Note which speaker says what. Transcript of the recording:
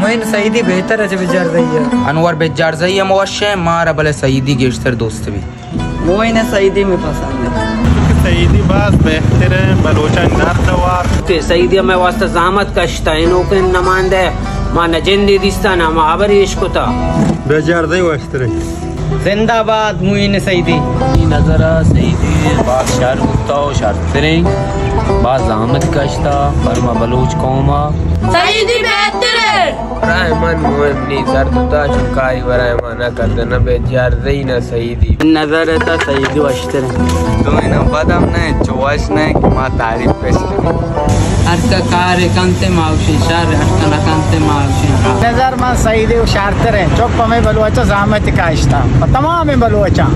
Speaker 1: मोइन सईदी बेहतर है बजारज़ई है.
Speaker 2: अनवर बजारज़ई मोशे मारा भले सईदी गेश्तर दोस्त भी
Speaker 1: मोइन सईदी में पसंद है.
Speaker 3: सईदी बास बेहतर है बलोचा नरदवार
Speaker 4: के सईदी में वास्ता ज़हमत कश्ता इनो के नमांदे मां नजिंदी दिस्ता ना माबरी इश्कुता
Speaker 3: बजारज़ई वास्तर
Speaker 1: जिंदाबाद मोइन सईदी.
Speaker 5: नजर सईदी बात शार गुप्ता और शारतरें बात ज़हमत कश्ता फरमा बलोच कौमा
Speaker 6: सईदी बेहतर है.
Speaker 5: रहमान मोहनी जरदुता शुकाई वरायमाना करदना बेजारज़ई ना सईदी
Speaker 4: नजर था सईदी वास्तर
Speaker 2: तो इना बदम ने चोवास ने कि मां तारीफ पेश करी
Speaker 1: हर का कार्य कंते माउशी शार हर का कंते माउशी नजर मा सईदी शारतर है चौक में बलुआचा ज़हमत का इश्ता तमाम बलुआचा